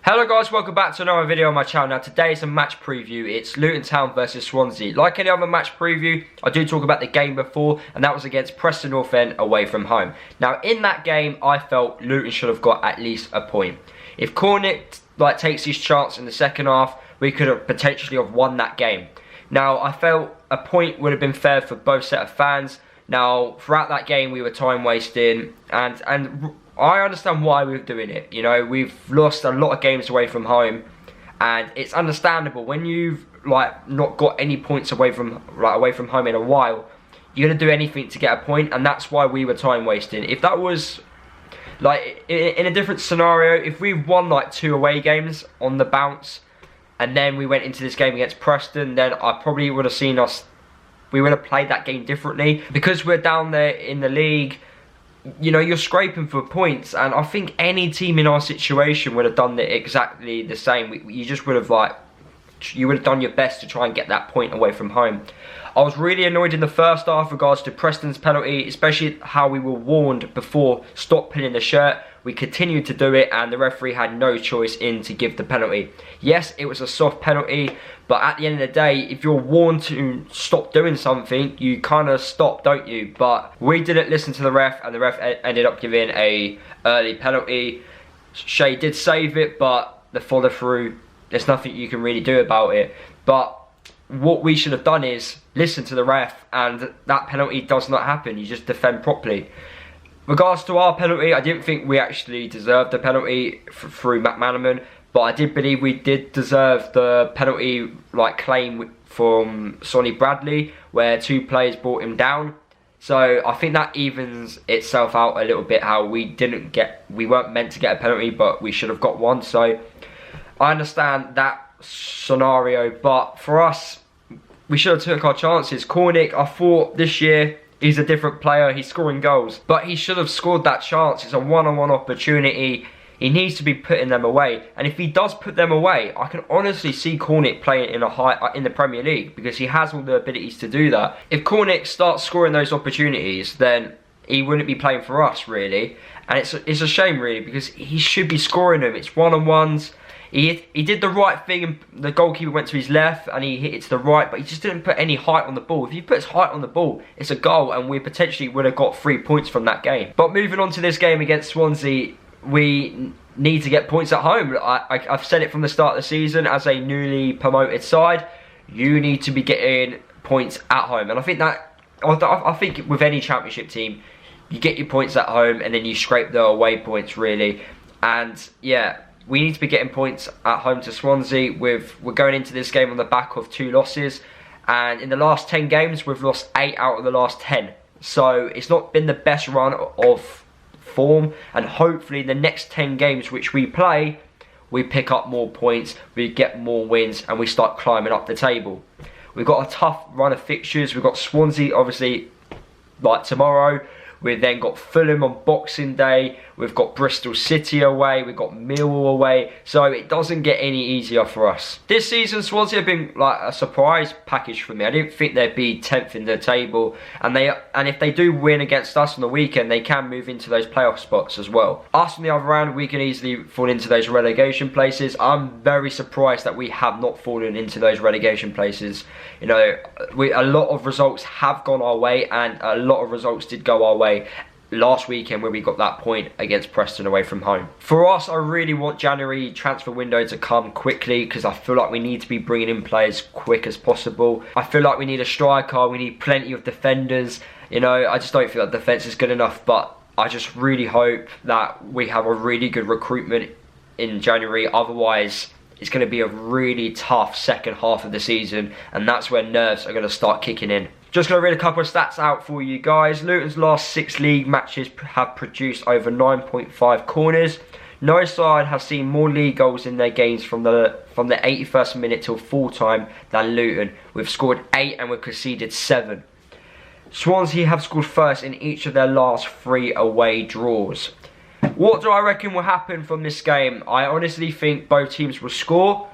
Hello guys, welcome back to another video on my channel. Now today is a match preview. It's Luton Town versus Swansea. Like any other match preview, I do talk about the game before, and that was against Preston North End away from home. Now in that game, I felt Luton should have got at least a point. If Cornick takes his chance in the second half, we could have potentially have won that game. Now I felt a point would have been fair for both set of fans. Now throughout that game we were time wasting, and I understand why we're doing it. You know, we've lost a lot of games away from home, and it's understandable when you've not got any points away from home in a while. You're gonna do anything to get a point, and that's why we were time wasting. If that was in a different scenario, if we won 2 away games on the bounce, and then we went into this game against Preston, then I probably would have seen us. We would have played that game differently because we're down there in the league. You know, you're scraping for points, and I think any team in our situation would have done it exactly the same. You just would have you would have done your best to try and get that point away from home. I was really annoyed in the first half regards to Preston's penalty, especially how we were warned before, stop pinning the shirt. We continued to do it, and the referee had no choice in to give the penalty. Yes, it was a soft penalty, but at the end of the day, if you're warned to stop doing something, you kind of stop, don't you? But we didn't listen to the ref, and the ref ended up giving a early penalty. Shea did save it, but the follow through, there's nothing you can really do about it. But what we should have done is listen to the ref, and that penalty does not happen. You just defend properly. Regards to our penalty, I didn't think we actually deserved the penalty through McManaman, but I did believe we did deserve the penalty claim from Sonny Bradley, where 2 players brought him down. So I think that evens itself out a little bit, how we weren't meant to get a penalty, but we should have got one. So I understand that scenario, but for us, we should have took our chances. Cornick, I thought this year, he's a different player, he's scoring goals, but he should have scored that chance. It's a one-on-one opportunity. He needs to be putting them away, and if he does put them away, I can honestly see Cornick playing in the Premier League, because he has all the abilities to do that. If Cornick starts scoring those opportunities, then he wouldn't be playing for us really, and it's a shame really, because he should be scoring them. It's one-on-ones. He did the right thing, and the goalkeeper went to his left and he hit it to the right, but he just didn't put any height on the ball. If he puts height on the ball, it's a goal, and we potentially would have got 3 points from that game. But moving on to this game against Swansea, we need to get points at home. I've said it from the start of the season, as a newly promoted side, you need to be getting points at home. And I think with any championship team, you get your points at home and then you scrape the away points really. And yeah, we need to be getting points at home to Swansea. We're going into this game on the back of 2 losses, and in the last 10 games we've lost 8 out of the last 10. So it's not been the best run of form, and hopefully the next 10 games which we play, we pick up more points, we get more wins, and we start climbing up the table. We've got a tough run of fixtures. We've got Swansea obviously tomorrow. We've then got Fulham on Boxing Day. We've got Bristol City away. We've got Millwall away. So it doesn't get any easier for us. This season, Swansea have been a surprise package for me. I didn't think they'd be 10th in the table. And if they do win against us on the weekend, they can move into those playoff spots as well. Us on the other hand, we can easily fall into those relegation places. I'm very surprised that we have not fallen into those relegation places. You know, a lot of results have gone our way, and a lot of results did go our way last weekend where we got that point against Preston away from home. For us, I really want January transfer window to come quickly, because I feel like we need to be bringing in players quick as possible. I feel like we need a striker, we need plenty of defenders. You know, I just don't feel like defence is good enough, but I just really hope that we have a really good recruitment in January. Otherwise, it's going to be a really tough second half of the season, and that's where nerves are going to start kicking in. Just going to read a couple of stats out for you guys. Luton's last 6 league matches have produced over 9.5 corners. No side has seen more league goals in their games from the 81st minute till full time than Luton. We've scored 8 and we've conceded 7. Swansea have scored first in each of their last 3 away draws. What do I reckon will happen from this game? I honestly think both teams will score.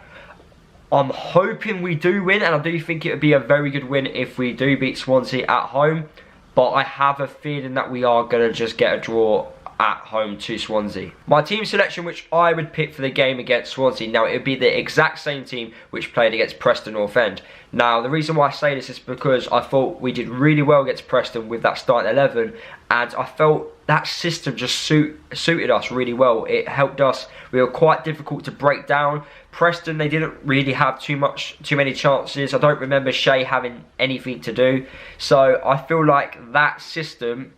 I'm hoping we do win, and I do think it would be a very good win if we do beat Swansea at home. But I have a feeling that we are going to just get a draw at home to Swansea. My team selection which I would pick for the game against Swansea, now it would be the exact same team which played against Preston North End. Now the reason why I say this is because I thought we did really well against Preston with that starting 11, and I felt that system just suited us really well. It helped us. We were quite difficult to break down. Preston, they didn't really have too many chances. I don't remember Shea having anything to do. So I feel like that system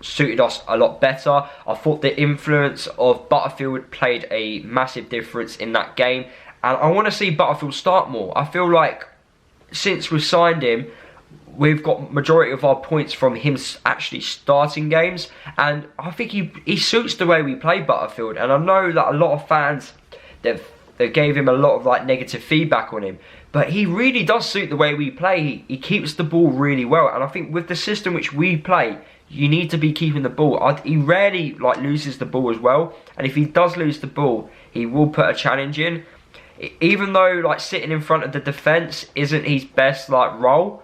suited us a lot better. I thought the influence of Butterfield played a massive difference in that game, and I want to see Butterfield start more. I feel like since we've signed him, we've got majority of our points from him actually starting games, and I think he suits the way we play Butterfield. And I know that a lot of fans they gave him a lot of like negative feedback on him, but he really does suit the way we play. He keeps the ball really well, and I think with the system which we play, you need to be keeping the ball. He rarely like loses the ball as well, and if he does lose the ball, he will put a challenge in. Even though like sitting in front of the defence isn't his best like role,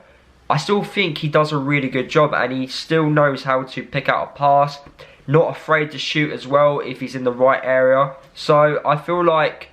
I still think he does a really good job, and he still knows how to pick out a pass, not afraid to shoot as well if he's in the right area. So I feel like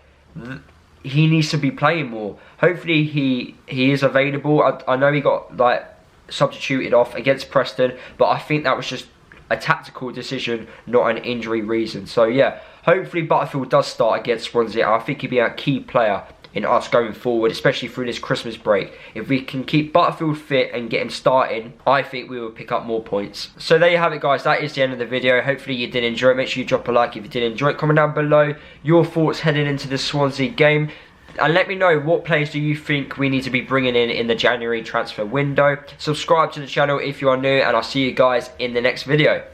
he needs to be playing more. Hopefully he is available. I know he got like substituted off against Preston, but I think that was just a tactical decision, not an injury reason. So yeah, hopefully Butterfield does start against Swansea. I think he'll be a key player in us going forward, especially through this Christmas break. If we can keep Butterfield fit and get him starting, I think we will pick up more points. So there you have it, guys. That is the end of the video. Hopefully you did enjoy it. Make sure you drop a like if you did enjoy it. Comment down below your thoughts heading into the Swansea game, and let me know what players do you think we need to be bringing in the January transfer window. Subscribe to the channel if you are new, and I'll see you guys in the next video.